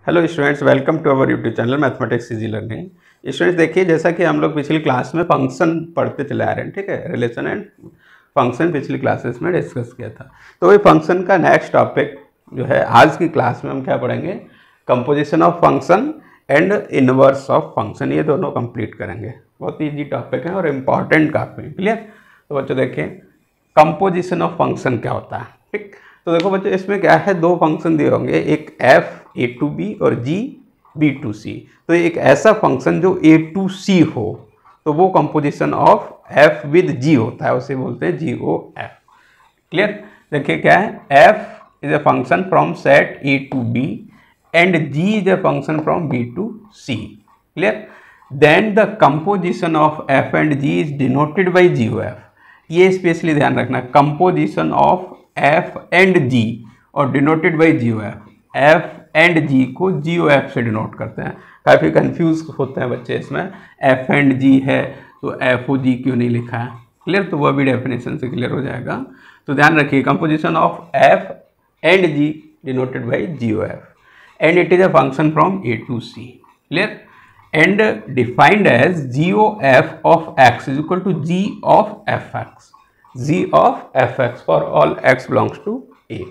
Hello students, welcome to our YouTube channel mathematics easy learning. Students देखिए, जैसा कि हम लोग पिछली क्लास में फंक्शन पढ़ते चले आ रहे हैं, ठीक है। रिलेशन एंड फंक्शन पिछली क्लासेस में डिस्कस किया था। तो वही फंक्शन का नेक्स्ट टॉपिक जो है आज की क्लास में हम क्या पढ़ेंगे, composition of function and inverse of function. ये दोनों कंप्लीट करेंगे। बहुत ईजी टॉपिक है और इम्पॉर्टेंट काफ़ी। क्लियर? तो बच्चों देखिए, कंपोजिशन ऑफ फंक्शन क्या होता है, ठीक। तो देखो बच्चों, इसमें क्या है, दो फंक्शन दिए होंगे, एक f a to b और g b to c। तो एक ऐसा फंक्शन जो a to c हो तो वो composition of f with g होता है, उसे बोलते हैं GOF। क्लियर? देखिए क्या है, f is a function from set a to b and g is a function from b to c। Clear? Then the composition of f and g is denoted by GOF। ये specially ध्यान रखना, composition of f and g और denoted by GOF। f and g को GOF से denote करते हैं। काफ़ी confuse होते हैं बच्चे इसमें, f एंड g है तो FOG क्यों नहीं लिखा है। क्लियर? तो वह भी डेफिनेशन से क्लियर हो जाएगा। तो ध्यान रखिए, composition of f and g denoted by GOF and it is a function from a to c। Clear? And defined as GOF of x is equal to g of fx, g of fx for all x belongs to a।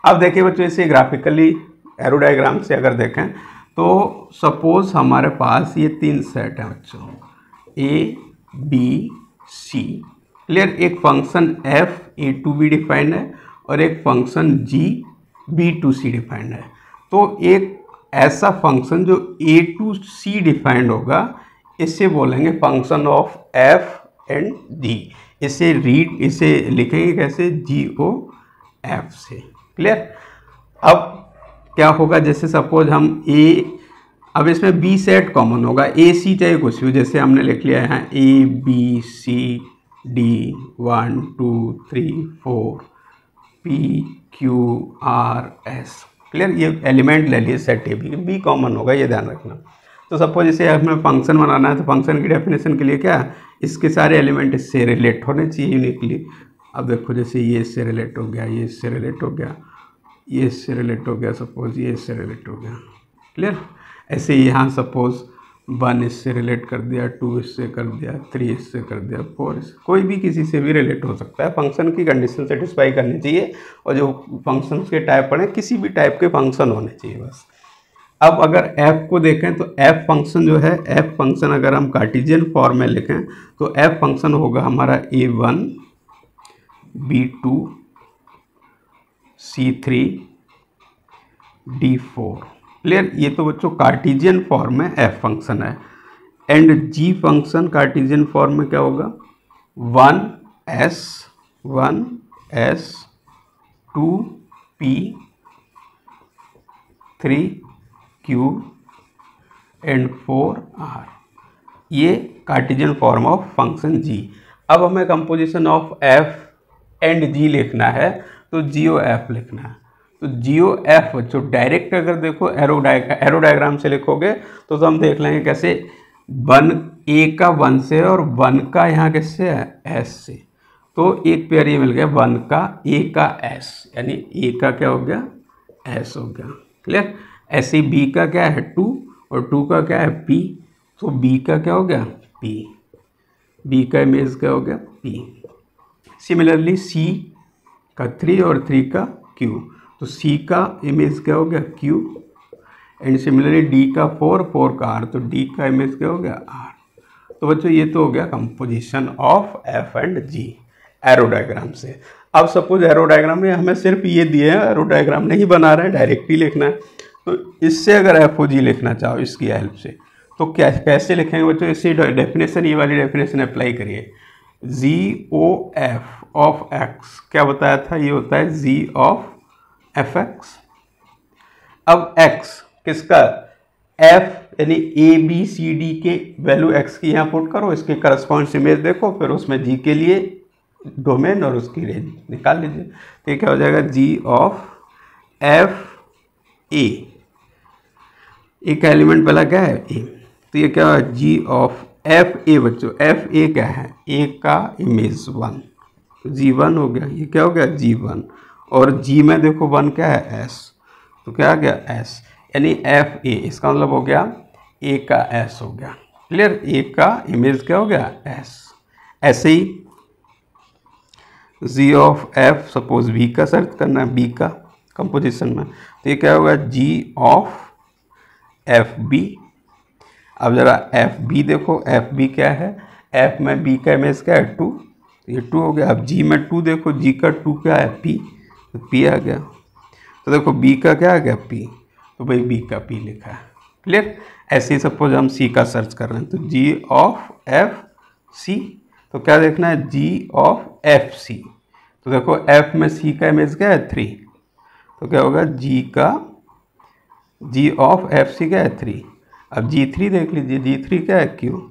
अब देखिए बच्चों, इसे graphically arrow diagram से अगर देखें तो suppose हमारे पास ये तीन सेट हैं बच्चों, a b c। क्लियर? एक function f a to b defined है और एक function g b to c defined है। तो एक ऐसा फंक्शन जो a to c डिफाइंड होगा, इसे बोलेंगे function of f and g। इसे लिखेंगे कैसे, GOF से। क्लियर? अब क्या होगा, जैसे सपोज हम अब इसमें B सेट कॉमन होगा, AC चाहे कुछ भी, जैसे हमने लिख लिया है A B C D 1 2 3 4 P Q R S। Clear? ये एलिमेंट ले लिए सेट ए बी कॉमन होगा, ये ध्यान रखना। तो सपोज इसे हमें फंक्शन बनाना है, तो फंक्शन की डेफिनेशन के लिए क्या, इसके सारे एलिमेंट इससे रिलेट होने चाहिए यूनिकली। अब देखो, जैसे ये इससे रिलेट हो गया, ये इससे रिलेट हो गया, ये इससे रिलेट हो गया, सपोज ये इससे रिलेट हो गया। क्लियर? ऐसे यहाँ सपोज 1 इससे रिलेट कर दिया, 2 इससे कर दिया, 3 इससे कर दिया, 4 इससे, कोई भी किसी से भी रिलेट हो सकता है। फंक्शन की कंडीशन सेटिस्फाई करनी चाहिए और जो फंक्शन के टाइप पढ़े, किसी भी टाइप के फंक्शन होने चाहिए बस। अब अगर f को देखें तो f फंक्शन जो है, f फंक्शन अगर हम कार्टेशियन फॉर्म में लिखें तो f फंक्शन होगा हमारा a1 b2 c3 d4। Clear? ये तो बच्चों कार्टेशियन फॉर्म में f फंक्शन है। And g function Cartesian form में क्या होगा, 1s 2p 3q and 4r। ये Cartesian form of function g। अब हमें composition of f and g लिखना है तो GOF लिखना है। तो GOF बच्चों डायरेक्ट अगर देखो एरो डायग्राम से लिखोगे तो हम देख लेंगे कैसे, 1 a का 1 से और 1 का यहाँ किससे है, s से। तो एक पेयर ये मिल गया 1 का a का s, यानी a का क्या हो गया, s हो गया। क्लियर? ऐसे b का क्या है 2 और 2 का क्या है p, तो b का क्या हो गया p, b का इमेज क्या हो गया p। सिमिलरली c का 3 और 3 का q, तो c का इमेज क्या हो गया q। एंड सिमिलरली d का 4 का r, तो d का इमेज क्या हो गया r। तो बच्चों ये तो हो गया composition of f and g arrow diagram से। अब सपोज एरो डायग्राम में हमें सिर्फ ये दिए हैं, एरो डायग्राम नहीं बना रहे हैं, डायरेक्ट ही लिखना है। तो इससे अगर FOG लिखना चाहो इसकी हेल्प से तो कैसे लिखेंगे बच्चों, इससे डेफिनेशन, ये वाली डेफिनेशन अप्लाई करिए। GOF ऑफ x क्या बताया था, ये होता है g ऑफ fx। अब x किसका, f यानी ABCD के वैल्यू x की यहाँ पुट करो, इसके करस्पॉन्ड इमेज देखो, फिर उसमें g के लिए डोमेन और उसकी रेंज निकाल लीजिए। तो ये क्या हो जाएगा, g ऑफ FA। एक एलिमेंट पहला क्या है a, तो ये क्या है g ऑफ FA। बच्चों FA क्या है, a का इमेज 1, G1 हो गया, ये क्या हो गया G1। और G में देखो 1 क्या है S, तो क्या आ गया S। यानी एफ ए, इसका मतलब हो गया ए का एस हो गया। क्लियर, ए का इमेज क्या हो गया, एस। ऐसे ही जी ऑफ एफ, सपोज बी का सर्च करना है, बी का कंपोजिशन में, तो ये क्या होगा, जी ऑफ एफ बी। अब जरा एफ बी देखो, एफ बी क्या है, एफ में बी का इमेज क्या है, 2, ये 2 हो गया। अब जी में 2 देखो, जी का 2 क्या है, पी, तो पी आ गया। तो देखो बी का क्या आ गया, पी, तो भाई बी का पी लिखा है। क्लियर। ऐसे ही सपोज हम सी का सर्च कर रहे हैं, तो जी ऑफ एफ सी, तो क्या देखना है, जी ऑफ एफ सी। तो देखो एफ में सी का इमेज क्या है, 3, तो क्या होगा, जी का जी ऑफ एफ सी क्या है, 3। अब जी 3 देख लीजिए, जी 3 क्या है, क्यू,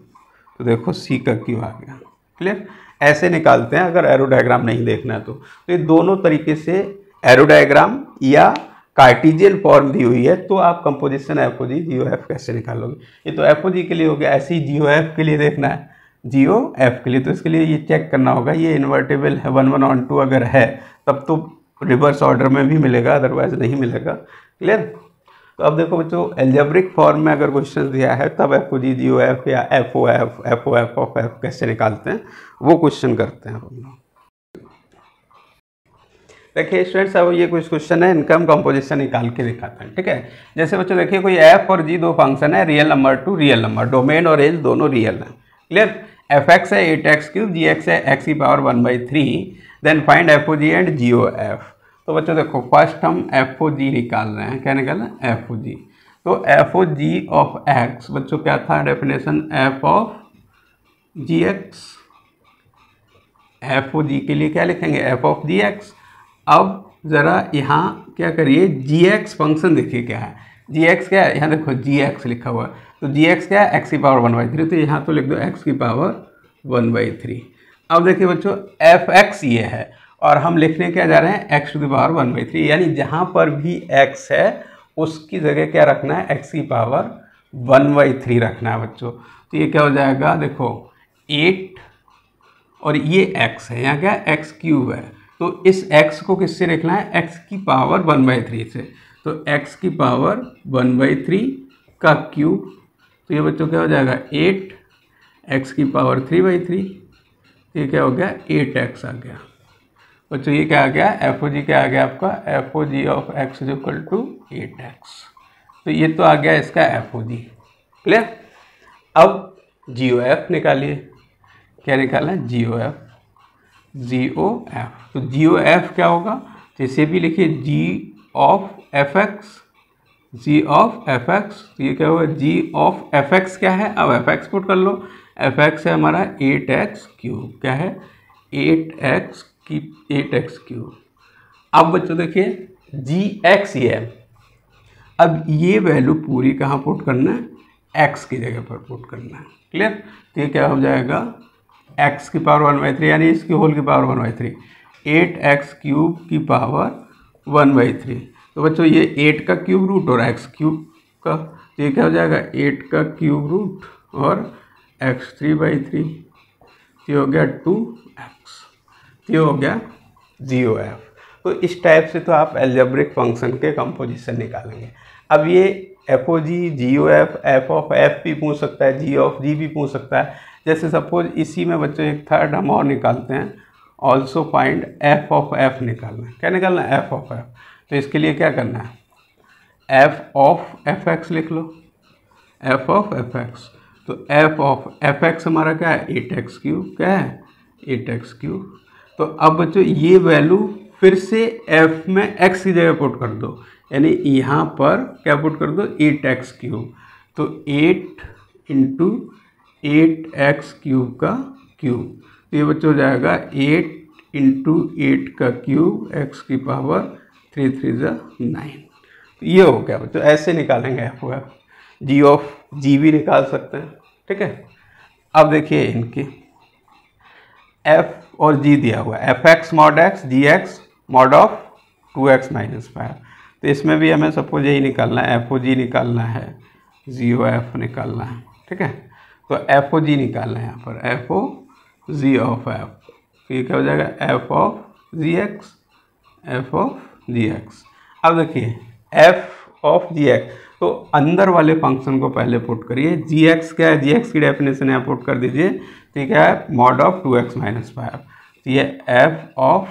तो देखो सी का क्यू आ गया। क्लियर। ऐसे निकालते हैं अगर एरो डायग्राम नहीं देखना है तो ये दोनों तरीके से एरो डायग्राम या कार्टेशियन फॉर्म दी हुई है तो आप composition F O g g o F कैसे निकालोगे। ये तो एफ ओ जी के लिए हो गया, ऐसे ही जी ओ एफ के लिए देखना है, जी ओ एफ के लिए, तो इसके लिए ये चेक करना होगा ये इन्वर्टेबल है 1 1 on 2 अगर है तब तो रिवर्स ऑर्डर में भी मिलेगा, अदरवाइज नहीं मिलेगा। क्लियर। तो अब देखो बच्चों, एल्जेब्रिक फॉर्म में अगर क्वेश्चन दिया है तब एफ ओ जी जी ओ एफ या f o f of f कैसे निकालते हैं वो क्वेश्चन करते हैं हम लोग। देखिए स्टूडेंट्स, अब ये कुछ क्वेश्चन है, इनका हम कंपोजिशन निकाल के दिखाते हैं। ठीक है, जैसे बच्चों देखिए कोई एफ और जी दो फंक्शन है, real number to real number, domain और रेंज दोनों रियल है। क्लियर। एफ एक्स है 8x3, जी एक्स है x की power 1/3, then find f O g and g o f. तो बच्चों देखो फर्स्ट हम एफ ओ जी निकाल रहे हैं, क्या निकालना है, एफ ओ जी। तो F O ji of X बच्चों क्या था definition, F of ji x. F O G के लिए क्या लिखेंगे, एफ ऑफ जी एक्स। अब ज़रा यहाँ क्या करिए, जी एक्स फंक्शन देखिए क्या है, जी एक्स क्या है, यहाँ देखो जी एक्स लिखा हुआ है, तो जी एक्स क्या है, एक्स की पावर 1/3, तो यहाँ तो लिख दो एक्स की पावर 1/3। अब देखिए बच्चों एफ एक्स ये है और हम लिखने क्या जा रहे हैं, एक्स टू द पावर 1/3, यानी जहाँ पर भी एक्स है उसकी जगह क्या रखना है, एक्स की पावर 1/3 रखना है बच्चों। तो ये क्या हो जाएगा, देखो 8 और ये x है, यहाँ क्या x क्यूब है, तो इस x को किससे लिखना है, x की पावर 1/3 से, तो x की पावर 1/3 का क्यूब, तो ये बच्चों क्या हो जाएगा 8, x की पावर 3/3, ये क्या हो गया 8x आ गया। बच्चों ये क्या आ गया, एफ ओ जी क्या आ गया आपका, f O ji of x is equal to 8x। तो ये तो आ गया इसका एफ ओ जी। क्लियर। अब जी ओ एफ निकालिए, क्या निकालना है, जी ओ एफ, जी ओ एफ। तो जी ओ एफ क्या होगा, जैसे भी लिखिए G of F X, G of F X, तो ये क्या होगा, जी ऑफ एफ एक्स क्या है, अब एफ एक्स पुट कर लो, एफ एक्स है हमारा 8x क्यूब, क्या है 8x क्यूब। अब बच्चों देखिए जी एक्स ये है, अब ये वैल्यू पूरी कहाँ पुट करना है, x की जगह पर पुट करना है। क्लियर। तो ये क्या हो जाएगा, x की पावर 1/3 यानी इसकी होल की पावर 1/3, 8x क्यूब की पावर 1/3। तो बच्चों ये 8 का क्यूब रूट और x क्यूब का, तो ये क्या हो जाएगा 8 का क्यूब रूट और x 3/3, ये हो गया 2x, ये हो गया जी ओ एफ। तो इस टाइप से तो आप एल्जेब्रिक फंक्शन के कंपोजिशन निकालेंगे। अब ये f O g, g o f, f of f भी पूछ सकता है, जी ऑफ जी भी पूछ सकता है। जैसे सपोज इसी में बच्चों एक थर्ड हम और निकालते हैं, also find F of F निकालना है, क्या निकालना है, एफ ऑफ एफ। तो इसके लिए क्या करना है, एफ ऑफ एफ एक्स लिख लो, एफ ऑफ एफ एक्स। तो एफ ऑफ एफ एक्स हमारा क्या है 8x क्यूब, क्या है 8x क्यूब। तो अब बच्चों ये वैल्यू फिर से f में x की जगह पुट कर दो, यानी यहाँ पर क्या पुट कर दो 8x क्यूब, तो 8 इंटू 8x क्यूब का क्यूब, तो ये बच्चों हो जाएगा 8 इंटू 8 का क्यूब x की पावर 3 3 9। तो ये हो गया बच्चों, ऐसे निकालेंगे f o f. G of g भी निकाल सकते हैं। ठीक है। अब देखिए इनकी एफ और जी दिया हुआ है, f x mod x, g x mod of 2x - 5। तो इसमें भी हमें सपोज यही निकालना है, एफ ओ जी निकालना है, जी ओ एफ निकालना है। ठीक है। तो एफ ओ जी निकालना है यहाँ पर, f O ji of f, तो ये क्या हो जाएगा f of ji x, f of ji x. अब देखिए एफ ऑफ जी एक्स, तो अंदर वाले फंक्शन को पहले पुट करिए। जी एक्स क्या है, जी एक्स की डेफिनेशन यहाँ पुट कर दीजिए, ठीक है, मॉड ऑफ 2x - 5। तो ये F of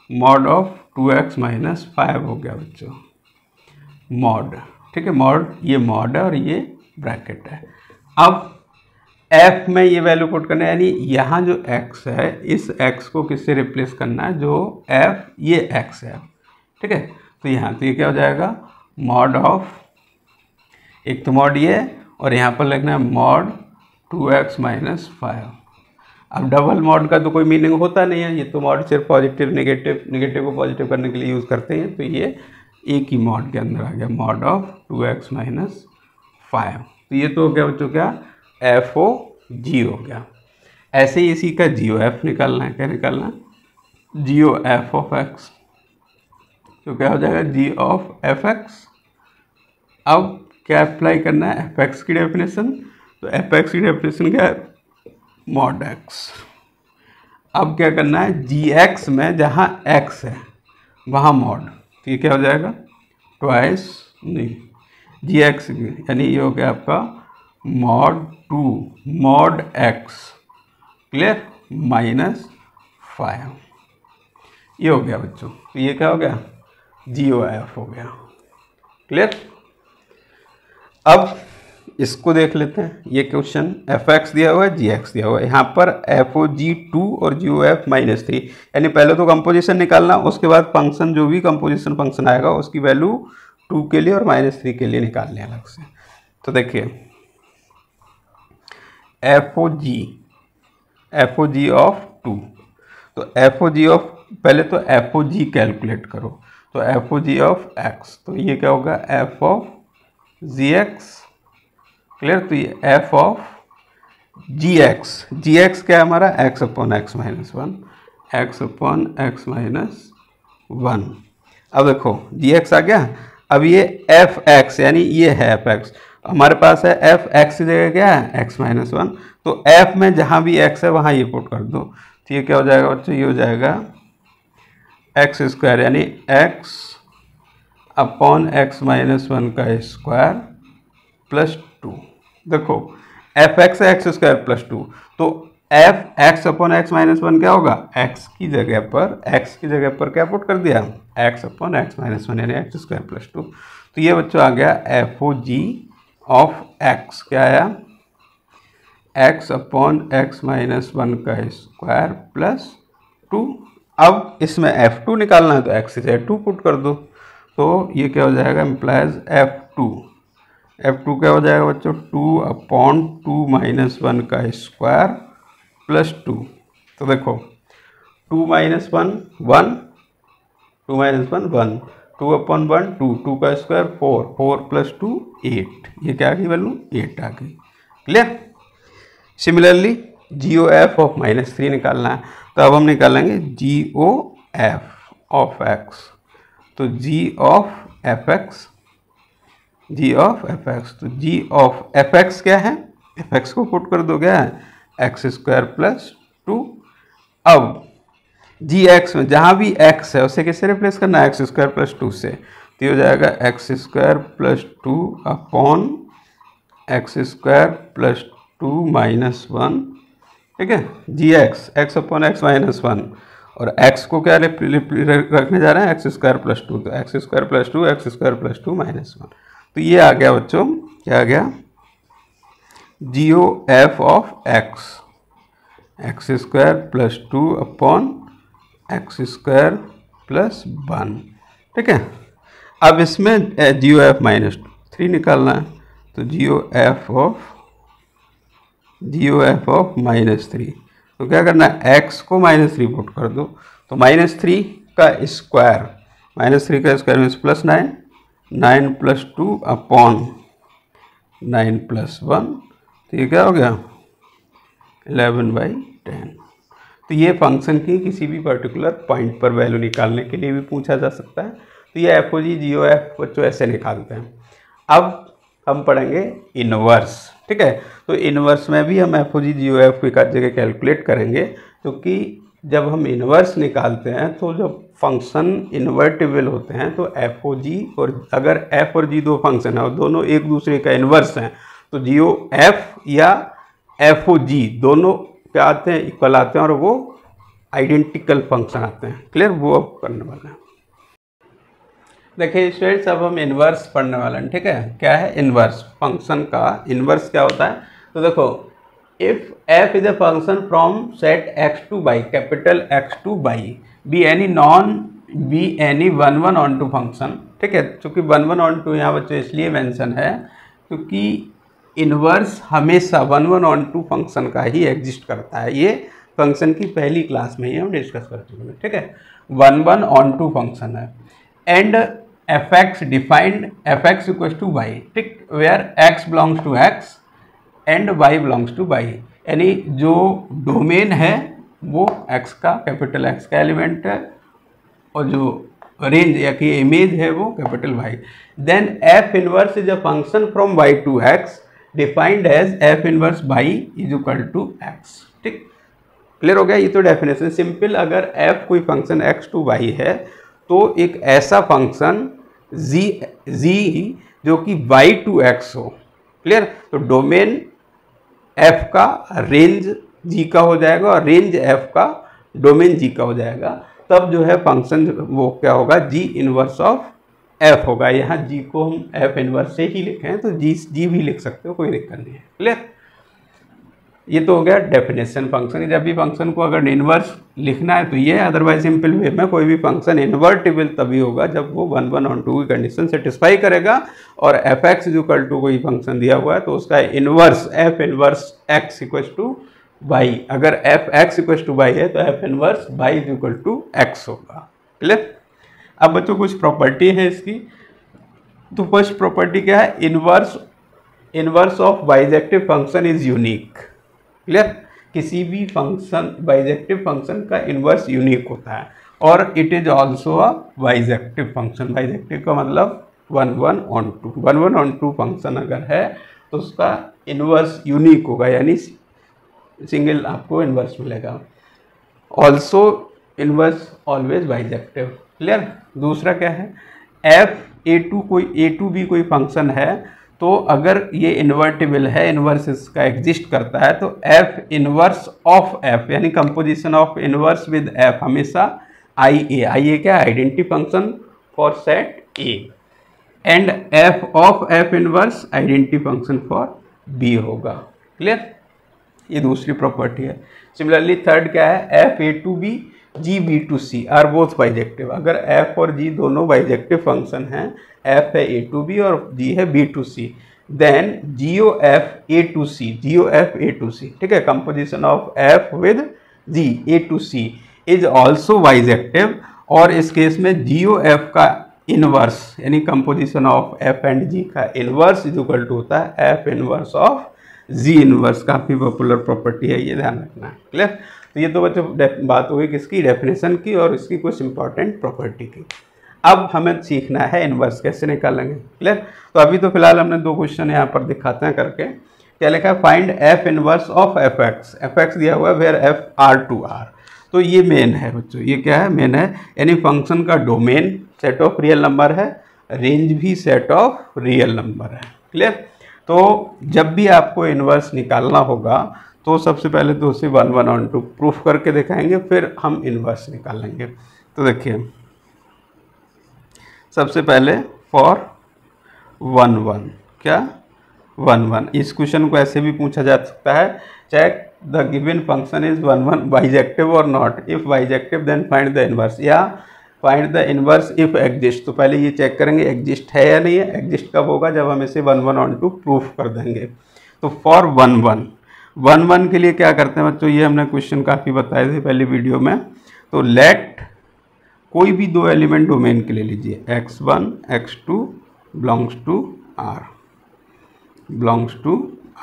mod of 2x - 5 हो गया बच्चों, मॉड, ठीक है, मॉड, ये मॉड है और ये ब्रैकेट है। अब f में ये वैल्यू पुट करना है, यानी यहाँ जो x है इस x को किससे रिप्लेस करना है, जो f ये x है, ठीक है। तो यहाँ तो ये क्या हो जाएगा, मॉड ऑफ, एक तो मॉड ये और यहाँ पर लिखना है मॉड 2x - 5। अब डबल मॉड का तो कोई मीनिंग होता नहीं है, ये तो मॉड सिर्फ पॉजिटिव नेगेटिव, नेगेटिव को पॉजिटिव करने के लिए यूज़ करते हैं। तो ये एक ही मॉड के अंदर आ गया, मॉड ऑफ 2x - 5। तो ये तो हो गया बच्चों क्या, एफ ओ जी हो गया। ऐसे ही इसी का जी ओ एफ निकालना है, क्या निकालना है, जी ओ एफ ऑफ एक्स। तो क्या हो जाएगा, जी ऑफ एफ एक्स। अब क्या अप्लाई करना है, एफ एक्स की डेफिनेशन, तो एफ एक्स की डेफिनेशन क्या है, मॉड एक्स। अब क्या करना है, जी एक्स में जहाँ एक्स है वहाँ मॉड, तो ये क्या हो जाएगा, ट्वाइस नहीं जी एक्स, यानी ये हो गया आपका मॉड 2 मॉड एक्स, क्लियर, -5। ये हो गया बच्चों, तो ये क्या हो गया, जी ओ एफ हो गया, क्लियर। अब इसको देख लेते हैं, ये क्वेश्चन एफ एक्स दिया हुआ है, जी एक्स दिया हुआ है, यहाँ पर एफ ओ जी 2 और जी ओ एफ -3, यानी पहले तो कंपोजिशन निकालना, उसके बाद फंक्शन, जो भी कंपोजिशन फंक्शन आएगा उसकी वैल्यू 2 के लिए और -3 के लिए निकालने अलग से। तो देखिए एफ ओ जी ऑफ 2, तो एफ ओ जी ऑफ, पहले तो एफ ओ जी कैलकुलेट करो, तो F O ji of x, तो ये क्या होगा, f of ji x, clear. तो ये एफ ऑफ जी एक्स क्या है हमारा, x upon x - 1, x upon x - 1। अब देखो जी एक्स आ गया। अब ये एफ एक्स, यानी ये है एफ एक्स, हमारे पास है एफ एक्स की जगह क्या है, x - 1, तो f में जहाँ भी x है वहाँ ये पुट कर दो। तो ये क्या हो जाएगा बच्चों, ये हो जाएगा x², यानी x अपॉन x - 1 का स्क्वायर प्लस 2। देखो एफ एक्स है x² प्लस 2, तो एफ एक्स अपॉन x - 1 क्या होगा, x की जगह पर क्या पुट कर दिया, x अपॉन x - 1, यानी x² प्लस 2। तो ये बच्चों आ गया f O ji of x, क्या आया, x अपॉन x - 1 का स्क्वायर प्लस 2। अब इसमें f2 निकालना है, तो x से 2 पुट कर दो, तो ये क्या हो जाएगा, इम्प्लाइज f2 क्या हो जाएगा बच्चों, 2 अपॉन 2 - 1 का स्क्वायर प्लस 2। तो देखो 2 - 1 1, 2 - 1 1, 2 अपॉन 1 2, 2 का स्क्वायर 4, 4 प्लस 2 8, ये क्या आ गई वैल्यू, 8 आ गई, clear. Similarly g o f of -3 निकालना है, तो अब हम निकालेंगे g o f of x, तो जी ऑफ एफ एक्स, तो जी ऑफ एफ एक्स क्या है, एफ एक्स को पुट कर दो, क्या है, x² प्लस 2। अब जी एक्स में जहाँ भी x है उसे किससे रिप्लेस करना है, x² प्लस 2 से, तो ये हो जाएगा x² plus 2 upon x² plus 2 - 1, ठीक है, जी x अपॉन x - 1, और x को क्या रखने जा रहे हैं, x² प्लस 2, तो x² प्लस 2, x² प्लस 2 - 1। तो ये आ गया बच्चों, क्या आ गया, g o f of x² plus 2 upon x² plus 1, ठीक है। अब इसमें जी ओ एफ -3 निकालना है, तो जी ओ एफ ऑफ -3, तो क्या करना है, x को -3 पुट कर दो, तो -3 का स्क्वायर, -3 का square means plus 9, 9 plus 2 upon 9 plus 1, तो ये क्या हो गया, 11/10। तो ये फंक्शन की किसी भी पर्टिकुलर पॉइंट पर वैल्यू निकालने के लिए भी पूछा जा सकता है। तो ये एफ ओ जी जी ओ एफ बच्चों ऐसे निकालते हैं। अब हम पढ़ेंगे इनवर्स, ठीक है। तो इनवर्स में भी हम F O g g o F की जगह कैलकुलेट करेंगे, क्योंकि जब हम इन्वर्स निकालते हैं तो जब फंक्शन इन्वर्टिबल होते हैं तो एफ ओ जी, और अगर एफ और जी दो फंक्शन है और दोनों एक दूसरे का इन्वर्स हैं तो जी ओ एफ या एफ ओ जी दोनों क्या आते हैं, इक्वल आते हैं और वो आइडेंटिकल फंक्शन आते हैं। क्लियर, वो अब करने वाले हैं। देखिए स्टूडेंट्स, अब हम इन्वर्स पढ़ने वाले हैं। ठीक है, क्या है इन्वर्स, फंक्शन का इन्वर्स क्या होता है। तो देखो, if f is a function from set x2 by capital x2 by be any one one onto function. ठीक है, चूँकि वन वन ऑन टू यहाँ बच्चों इसलिए मेंशन है क्योंकि इन्वर्स हमेशा one one onto function का ही एग्जिस्ट करता है। ये फंक्शन की पहली क्लास में ही हम डिस्कस कर चुके हैं। ठीक है, one one onto function है and f x defined f x equal to y. ठीक, where x belongs to x and y belongs to y, यानी जो डोमेन है वो x का, कैपिटल X का एलिमेंट है, और जो रेंज या कि इमेज है वो capital Y। Then f inverse is a function from y to x defined as f inverse y is equal to x। ठीक, क्लियर हो गया। ये तो डेफिनेशन सिंपल। अगर f कोई फंक्शन x टू y है तो एक ऐसा फंक्शन z जो कि y टू x हो। क्लियर, तो डोमेन f का रेंज g का हो जाएगा और रेंज f का डोमेन g का हो जाएगा, तब जो है फंक्शन वो क्या होगा, g इनवर्स ऑफ f होगा। यहाँ g को हम f इनवर्स से ही लिखें तो g भी लिख सकते हो, कोई दिक्कत नहीं है। क्लियर, ये तो हो गया डेफिनेशन फंक्शन। जब भी फंक्शन को अगर इन्वर्स लिखना है तो ये, अदरवाइज सिंपल वे में कोई भी फंक्शन इन्वर्टिबल तभी होगा जब वो वन वन ऑन टू की कंडीशन सेटिस्फाई करेगा। और एफ एक्स इक्वल टू कोई फंक्शन दिया हुआ है तो उसका inverse f inverse x equal to y, अगर f x equal to y है तो f inverse y equal to x होगा। क्लियर, अब बच्चों कुछ प्रॉपर्टी है इसकी। तो फर्स्ट प्रॉपर्टी क्या है, inverse of bijective function is unique. Clear, किसी भी फंक्शन बाइजेक्टिव फंक्शन का इन्वर्स यूनिक होता है और it is also a bijective function. Bijective का मतलब one one onto, one one onto function अगर है तो उसका इन्वर्स यूनिक होगा, यानी सिंगल आपको इन्वर्स मिलेगा। Also inverse always bijective. Clear, दूसरा क्या है, एफ ए टू भी कोई फंक्शन है तो अगर ये इन्वर्टिबल है, इन्वर्स इसका एग्जिस्ट करता है तो एफ इन्वर्स ऑफ एफ, यानी composition of inverse with f हमेशा आई ए क्या, identity function for set a, and f of f inverse identity function for b होगा। क्लियर, ये दूसरी प्रॉपर्टी है। सिमिलरली थर्ड क्या है, f a to b g b to c are both bijective. अगर f और g दोनों bijective function हैं, एफ है ए टू बी और जी है b to c, then g o f a to c, g o f a to c, ठीक है, composition of f with g a to c is also bijective. और इस case में g o f का inverse यानी composition of f and g का inverse is equal to होता है f inverse of g inverse. काफ़ी पॉपुलर प्रॉपर्टी है, ये ध्यान रखना है। क्लियर, तो ये तो बच्चों बात हुई किसकी, डेफिनेशन की और इसकी कुछ इंपॉर्टेंट प्रॉपर्टी की। अब हमें सीखना है इनवर्स कैसे निकालेंगे। क्लियर, तो अभी तो फिलहाल हमने दो क्वेश्चन यहाँ पर दिखाते हैं करके। क्या लिखा है, find f inverse of F x दिया हुआ है where f r to r. तो ये मेन है बच्चों, ये क्या है, मेन है, यानी फंक्शन का domain set of real number है, रेंज भी सेट ऑफ रियल नंबर है। क्लियर, तो जब भी आपको इनवर्स निकालना होगा तो सबसे पहले तो उसे one one onto proof करके दिखाएंगे, फिर हम इनवर्स निकालेंगे। तो देखिए सबसे पहले फॉर वन वन, क्या वन वन, इस क्वेश्चन को ऐसे भी पूछा जा सकता है, check the given function is one one bijective और not, if bijective then find the inverse, या find the inverse if exist. तो पहले ये चेक करेंगे एग्जिस्ट है या नहीं है। एग्जिस्ट कब होगा, जब हम इसे one one onto proof कर देंगे। तो फॉर वन वन के लिए क्या करते हैं बच्चों, ये हमने क्वेश्चन काफ़ी बताए थे पहली वीडियो में। तो लेट कोई भी दो एलिमेंट डोमेन के लिए लीजिए, x1 x2 belongs to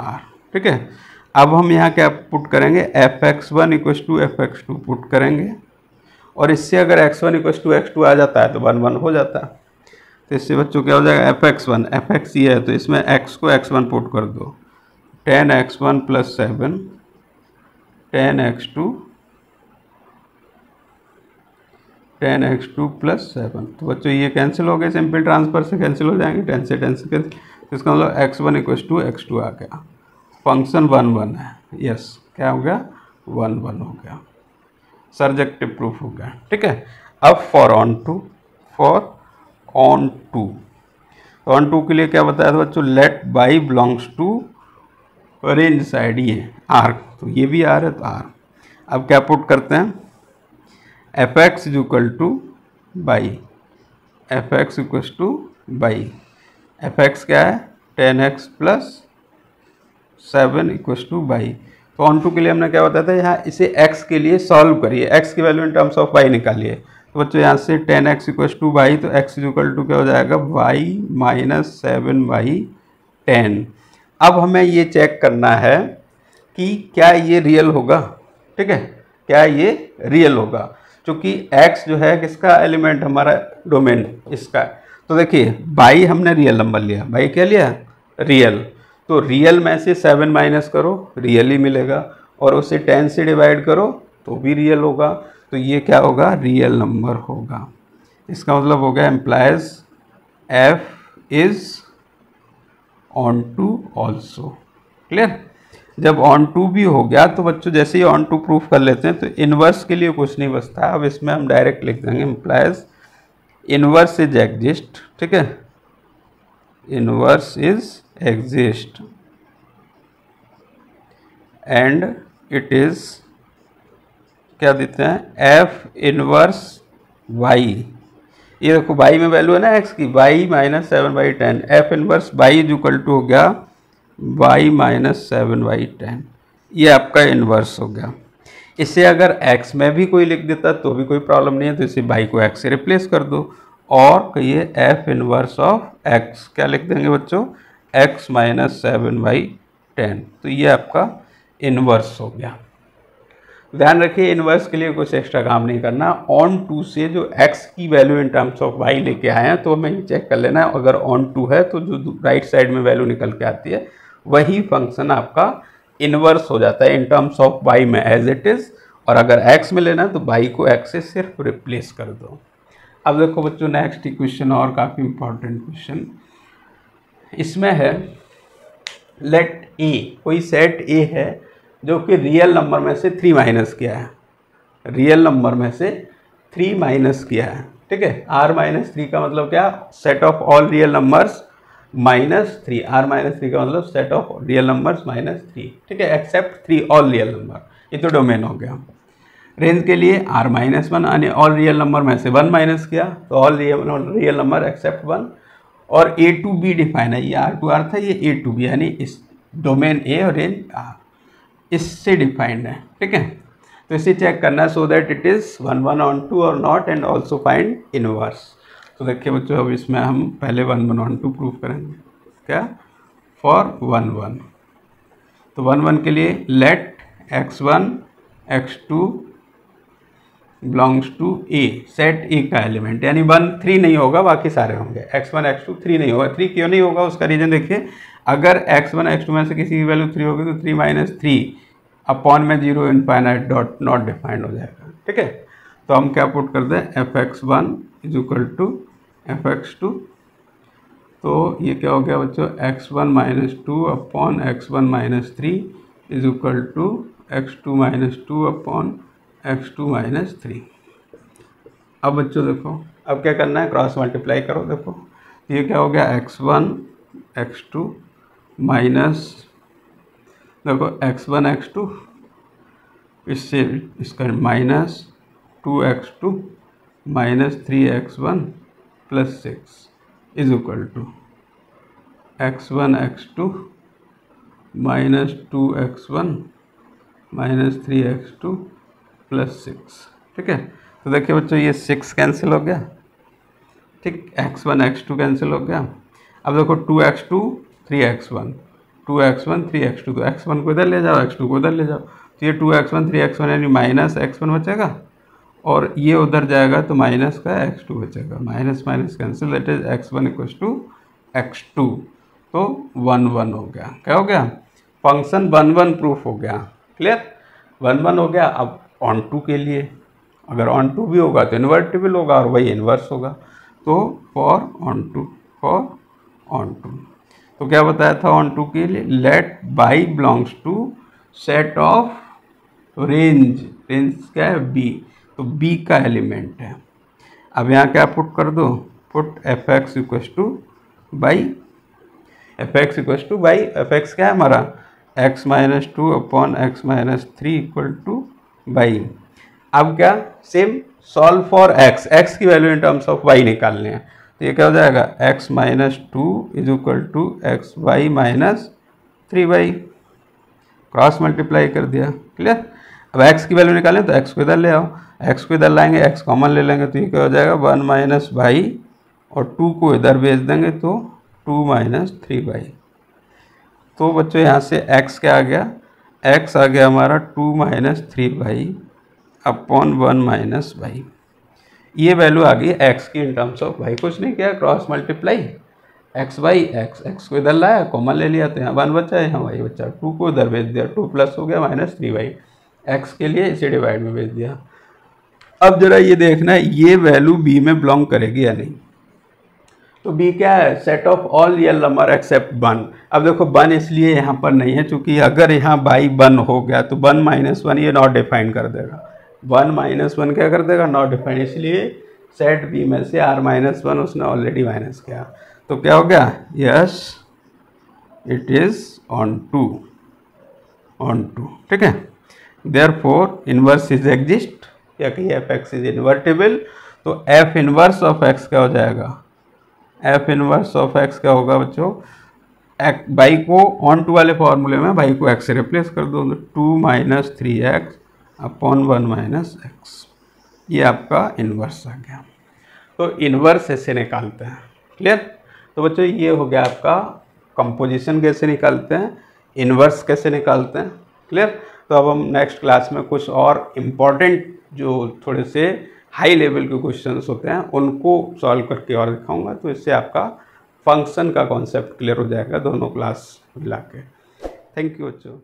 r, ठीक है। अब हम यहाँ क्या पुट करेंगे, fx1 equal to fx2 put करेंगे, और इससे अगर x1 इक्वल टू x2 आ जाता है तो वन वन हो जाता है। तो इससे बच्चों क्या हो जाएगा, fx1 fx ये है तो इसमें x को x1 पुट कर दो, 10x1 + 7 10x2 10x2 + 7। तो बच्चों ये कैंसिल हो गए, सिंपल ट्रांसफर से कैंसिल हो जाएंगे, 10 से 10 से कैंसिल। इसका मतलब x1 = x2 आ गया। फंक्शन 1 1 है, यस क्या हो गया 1 1 हो गया, सर्जेक्टिव प्रूफ हो गया। ठीक है, अब फॉर ऑन टू के लिए क्या बताया था बच्चों, let by belongs to range side, ये आर, तो ये भी आर है तो आर। अब क्या पुट करते हैं, fx = by, fx = by, fx क्या है 10x + 7 = बाई। तो ऑन टू के लिए हमने क्या बताया था, यहाँ इसे x के लिए सॉल्व करिए, x की value in terms of y निकालिए। तो बच्चों यहाँ से 10x = बाई, तो x = क्या हो जाएगा y - 7/10। अब हमें ये चेक करना है कि क्या ये रियल होगा। ठीक है, क्या ये रियल होगा, क्योंकि x जो है किसका एलिमेंट, हमारा डोमेन इसका। तो देखिए बाई हमने रियल नंबर लिया, बाई क्या लिया रियल, तो रियल में से 7 माइनस करो रियल ही मिलेगा, और उसे 10 से डिवाइड करो तो भी रियल होगा। तो ये क्या होगा, रियल नंबर होगा। इसका मतलब हो गया implies f is onto also. Clear, जब ऑन टू भी हो गया तो बच्चों जैसे ही ऑन टू प्रूफ कर लेते हैं तो इनवर्स के लिए कुछ नहीं बचता। अब इसमें हम डायरेक्ट लिख देंगे एम्प्लाइज इनवर्स इज एग्जिस्ट। ठीक है, inverse is exist and it is क्या देते हैं f इनवर्स y। ये देखो y में वैल्यू है ना x की, y - 7/10, f इनवर्स y = हो गया y - 7/10। ये आपका इनवर्स हो गया। इसे अगर x में भी कोई लिख देता तो भी कोई प्रॉब्लम नहीं है, तो इसे y को x से रिप्लेस कर दो और कहिए f इनवर्स ऑफ x, क्या लिख देंगे बच्चों x - 7/10। तो ये आपका इनवर्स हो गया। ध्यान रखिए इनवर्स के लिए कुछ एक्स्ट्रा काम नहीं करना, ऑन टू से जो x की value in terms of y लेके आए हैं तो हमें ये चेक कर लेना है, अगर ऑन टू है तो जो राइट साइड में वैल्यू निकल के आती है वही फंक्शन आपका इनवर्स हो जाता है इन टर्म्स ऑफ y में एज इट इज़, और अगर x में लेना है तो y को x से सिर्फ रिप्लेस कर दो। अब देखो बच्चों नेक्स्ट क्वेश्चन और काफ़ी इंपॉर्टेंट क्वेश्चन इसमें है, लेट a, कोई सेट a है जो कि रियल नंबर में से 3 माइनस किया है, रियल नंबर में से 3 माइनस किया है। ठीक है, r - 3 का मतलब क्या, set of all real numbers -3, r - 3 का मतलब सेट ऑफ रियल नंबर्स -3। ठीक है, एक्सेप्ट 3 ऑल रियल नंबर, ये तो डोमेन हो गया। रेंज के लिए r - 1 यानी ऑल रियल नंबर में से 1 माइनस किया तो ऑल रियल नंबर एक्सेप्ट 1, और a to b डिफाइन है, ये r to r था, ये a to b यानी इस डोमेन a और रेंज r इससे डिफाइंड है। ठीक है, तो इसे चेक करना है so that it is 1 1 onto और not, and also find inverse. तो देखिए बच्चों अब इसमें हम पहले 1 1 ऑन टू प्रूव करेंगे, क्या फॉर 1 1। तो 1 1 के लिए let x1 x2 belongs to a, set a का एलिमेंट, यानी 1 3 नहीं होगा बाकी सारे होंगे, x1 x2 3 नहीं होगा। 3 क्यों नहीं होगा उसका रीज़न देखिए, अगर x1 x2 में से किसी की वैल्यू 3 होगी तो 3 - 3 अपॉन में 0 इनफाइनाइट डॉट नॉट डिफाइंड हो जाएगा। ठीक है, तो हम क्या पुट कर दें fx1 = fx2, तो ये क्या हो गया बच्चों x1 - 2 upon x1 - 3 = x2 - 2 upon x2 - 3। अब बच्चों देखो अब क्या करना है, क्रॉस मल्टीप्लाई करो। देखो ये क्या हो गया x1 x2 माइनस, देखो x1 x2 इससे इसका -2x2 - 3x1 + 6 = x1 x2 -2x1 - 3x2 + 6। ठीक है, तो देखिए बच्चों ये 6 कैंसिल हो गया। ठीक, x1 x2 कैंसिल हो गया। अब देखो 2x2 3x1 2x1 3x2, तो x1 को इधर ले जाओ x2 को उधर ले जाओ, तो ये 2x1 3x1 यानी -x1 बचेगा, और ये उधर जाएगा तो माइनस का x2 बचेगा, minus minus cancel, that is x1 = x2, तो 1 1 हो गया। क्या हो गया, फंक्शन 1 1 प्रूफ हो गया। क्लियर, 1 1 हो गया। अब ऑन टू के लिए अगर ऑन टू भी होगा तो इन्वर्टिबल होगा और वही इन्वर्स होगा। तो फॉर ऑन टू तो क्या बताया था ऑन टू के लिए, let by belongs to set of range क्या है बी, तो बी का एलिमेंट है। अब यहाँ क्या पुट कर दो, put f x equals two by f x equals two by f x क्या है हमारा x minus two upon x minus three equal to by. अब क्या सेम सॉल्व फॉर x की value in terms of y निकालने हैं, तो ये क्या हो जाएगा x minus two is equal to x y minus three y, cross multiply कर दिया, क्लियर। अब x की वैल्यू निकालें तो x को इधर ले आओ, x को इधर लाएंगे, x कॉमन ले लेंगे तो ये क्या हो जाएगा 1 माइनस वाई और 2 को इधर भेज देंगे तो 2 माइनस थ्री वाई। तो बच्चों यहाँ से x क्या आ गया, x आ गया हमारा 2 minus three y upon 1 minus y. ये वैल्यू आ गई x की इन टर्म्स ऑफ y, कुछ नहीं किया cross multiply x by x को इधर लाया कॉमन ले लिया तो यहाँ 1 बचा है यहाँ y बचा, 2 को इधर भेज दिया 2 प्लस हो गया माइनस थ्री वाई, x के लिए इसे डिवाइड में भेज दिया। अब जरा ये देखना है ये वैल्यू b में बिलोंग करेगी या नहीं, तो b क्या है set of all real number except 1। अब देखो 1 इसलिए यहाँ पर नहीं है क्योंकि अगर यहाँ बाई 1 हो गया तो 1 माइनस 1 ये नॉट डिफाइन कर देगा, 1 माइनस 1 क्या कर देगा नॉट डिफाइन, इसलिए सेट b में से r माइनस 1 उसने ऑलरेडी माइनस किया, तो क्या हो गया yes it is onto, ठीक है। देयरफॉर इनवर्स इज एग्जिस्ट, क्या कहिए एफ एक्स इज इन्वर्टिबल, तो एफ इनवर्स ऑफ एक्स क्या हो जाएगा, एफ इनवर्स ऑफ एक्स क्या होगा बच्चों, बाई को ऑन टू वाले फॉर्मूले में बाई को एक्स से रिप्लेस कर दो, 2 minus three x upon 1 minus x, ये आपका इनवर्स आ गया। तो इनवर्स ऐसे निकालते हैं, क्लियर। तो बच्चों ये हो गया आपका कंपोजिशन कैसे निकालते हैं, इनवर्स कैसे निकालते हैं, क्लियर। तो अब हम नेक्स्ट क्लास में कुछ और इम्पॉर्टेंट जो थोड़े से हाई लेवल के क्वेश्चंस होते हैं उनको सॉल्व करके और दिखाऊंगा, तो इससे आपका फंक्शन का कॉन्सेप्ट क्लियर हो जाएगा दोनों क्लास मिला के। थैंक यू बच्चों।